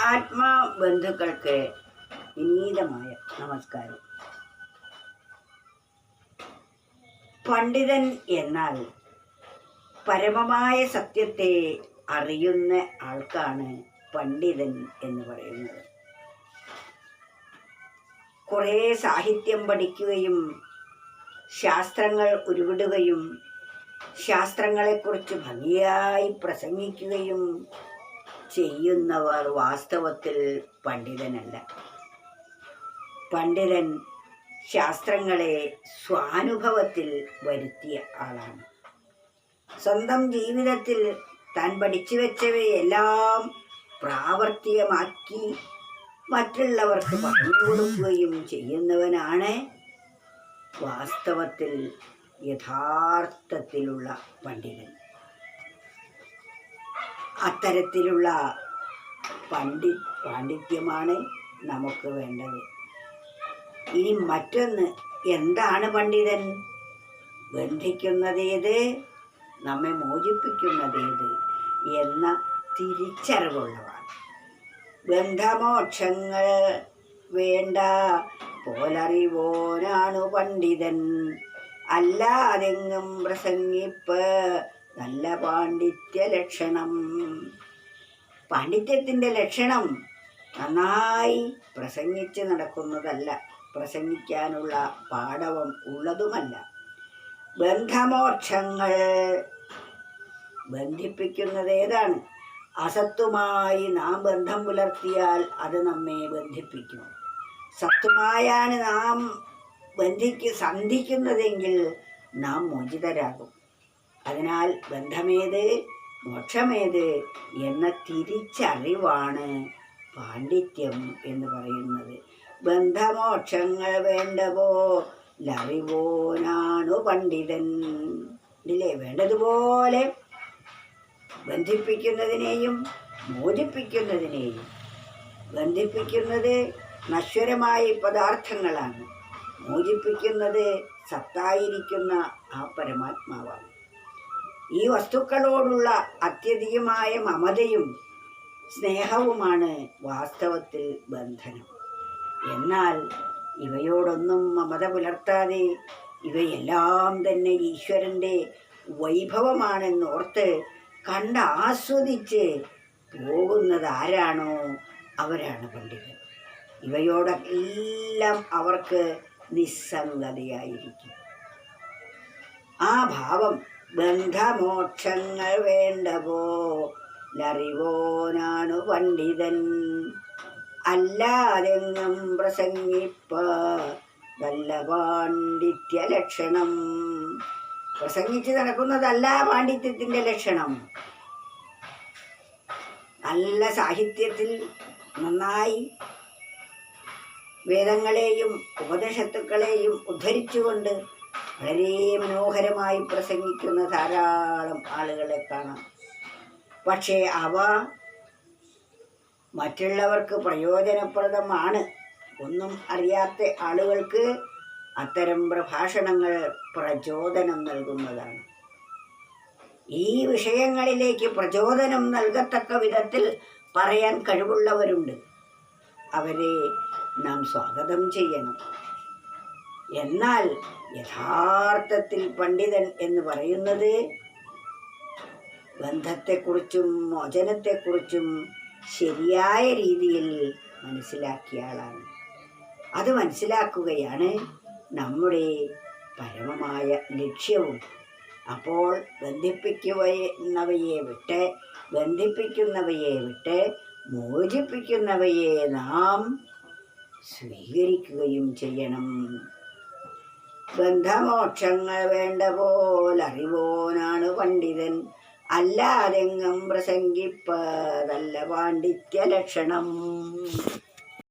ആത്മബന്ധുക്കൾക്ക് വിനീതമായ നമസ്കാരം. പണ്ഡിതൻ എന്നാൽ പരമമായ സത്യത്തെ അറിയുന്ന ആൾക്കാണ് പണ്ഡിതൻ എന്ന് പറയുന്നത്. കുറേ സാഹിത്യം പഠിക്കുകയും ശാസ്ത്രങ്ങൾ ഉരുവിടുകയും ശാസ്ത്രങ്ങളെക്കുറിച്ച് ഭംഗിയായി പ്രസംഗിക്കുകയും ചെയ്യുന്നവർ വാസ്തവത്തിൽ പണ്ഡിതനല്ല. പണ്ഡിതൻ ശാസ്ത്രങ്ങളെ സ്വാനുഭവത്തിൽ വരുത്തിയ ആളാണ്. സ്വന്തം ജീവിതത്തിൽ താൻ പഠിച്ചു വെച്ചവയെല്ലാം പ്രാവർത്തികമാക്കി മറ്റുള്ളവർക്ക് പറഞ്ഞു കൊടുക്കുകയും ചെയ്യുന്നവനാണ് വാസ്തവത്തിൽ യഥാർത്ഥത്തിലുള്ള പണ്ഡിതൻ. അത്തരത്തിലുള്ള പാണ്ഡിത്യമാണ് നമുക്ക് വേണ്ടത്. ഇനി മറ്റൊന്ന്, എന്താണ് പണ്ഡിതൻ? ബന്ധിക്കുന്നതേത്, നമ്മെ മോചിപ്പിക്കുന്നതേത് എന്ന തിരിച്ചറിവുള്ളതാണ്. ബന്ധമോക്ഷങ്ങൾ വേണ്ട പോലറിവോനാണു പണ്ഡിതൻ, അല്ലാതെങ്ങും പ്രസംഗിപ്പ് നല്ല പാണ്ഡിത്യ ലക്ഷണം. പാണ്ഡിത്യത്തിൻ്റെ ലക്ഷണം നന്നായി പ്രസംഗിച്ച് നടക്കുന്നതല്ല, പ്രസംഗിക്കാനുള്ള പാടവം ഉള്ളതുമല്ല. ബന്ധമോക്ഷങ്ങൾ ബന്ധിപ്പിക്കുന്നത് ഏതാണ്? അസത്തുമായി നാം ബന്ധം പുലർത്തിയാൽ അത് നമ്മെ ബന്ധിപ്പിക്കും. സത്തുമായാണ് നാം സന്ധിക്കുന്നതെങ്കിൽ നാം മോചിതരാകും. അതിനാൽ ബന്ധമേത് മോക്ഷമേത് എന്ന തിരിച്ചറിവാണ് പാണ്ഡിത്യം എന്ന് പറയുന്നത്. ബന്ധമോക്ഷങ്ങൾ വേണ്ടപോലറിവോനാണു പണ്ഡിതൻ. ഇതിലെ വേണ്ടതുപോലെ ബന്ധിപ്പിക്കുന്നതിനെയും മോചിപ്പിക്കുന്നതിനെയും. ബന്ധിപ്പിക്കുന്നത് നശ്വരമായ പദാർത്ഥങ്ങളാണ്, മോചിപ്പിക്കുന്നത് സത്തായിരിക്കുന്ന ആ പരമാത്മാവാണ്. ഈ വസ്തുക്കളോടുള്ള അത്യധികമായ മമതയും സ്നേഹവുമാണ് വാസ്തവത്തിൽ ബന്ധനം. എന്നാൽ ഇവയോടൊന്നും മമത പുലർത്താതെ ഇവയെല്ലാം തന്നെ ഈശ്വരൻ്റെ വൈഭവമാണെന്നോർത്ത് കണ്ടാസ്വദിച്ച് പോകുന്നതാരാണോ അവരാണ് പണ്ഡിതൻ. ഇവയോടെല്ലാം അവർക്ക് നിസ്സംഗതയായിരിക്കും. ആ ഭാവം ബന്ധമോക്ഷങ്ങൾ വേണ്ടപോലറിവോനാണു പണ്ഡിതൻ, അല്ലാതെങ്ങും പ്രസംഗിപ്പ നല്ല പാണ്ഡിത്യ ലക്ഷണം. പ്രസംഗിച്ച് നടക്കുന്നതല്ല പാണ്ഡിത്യത്തിൻ്റെ ലക്ഷണം. നല്ല സാഹിത്യത്തിൽ നന്നായി വേദങ്ങളെയും ഉപനിഷത്തുക്കളെയും ഉദ്ധരിച്ചുകൊണ്ട് വളരെ മനോഹരമായി പ്രസംഗിക്കുന്ന ധാരാളം ആളുകളെ കാണാം. പക്ഷേ അവ മറ്റുള്ളവർക്ക് പ്രയോജനപ്രദമാണ്. ഒന്നും അറിയാത്ത ആളുകൾക്ക് അത്തരം പ്രഭാഷണങ്ങൾ പ്രചോദനം നൽകുന്നതാണ്. ഈ വിഷയങ്ങളിലേക്ക് പ്രചോദനം നൽകത്തക്ക വിധത്തിൽ പറയാൻ കഴിവുള്ളവരുണ്ട്. അവരെ നാം സ്വാഗതം ചെയ്യണം. എന്നാൽ യഥാർത്ഥത്തിൽ പണ്ഡിതൻ എന്ന് പറയുന്നത് ബന്ധത്തെക്കുറിച്ചും മോചനത്തെക്കുറിച്ചും ശരിയായ രീതിയിൽ മനസ്സിലാക്കിയ ആളാണ്. അത് മനസ്സിലാക്കുകയാണ് നമ്മുടെ പരമമായ ലക്ഷ്യവും. അപ്പോൾ ബന്ധിപ്പിക്കുന്നവയെ വിട്ട് മോചിപ്പിക്കുന്നവയെ നാം സ്വീകരിക്കുകയും ചെയ്യണം. ബന്ധമോക്ഷങ്ങൾ വേണ്ടപോലറിവോനാണു പണ്ഡിതൻ, അല്ലാതെങ്ങും പ്രസംഗിപ്പതല്ല പാണ്ഡിത്യ ലക്ഷണം.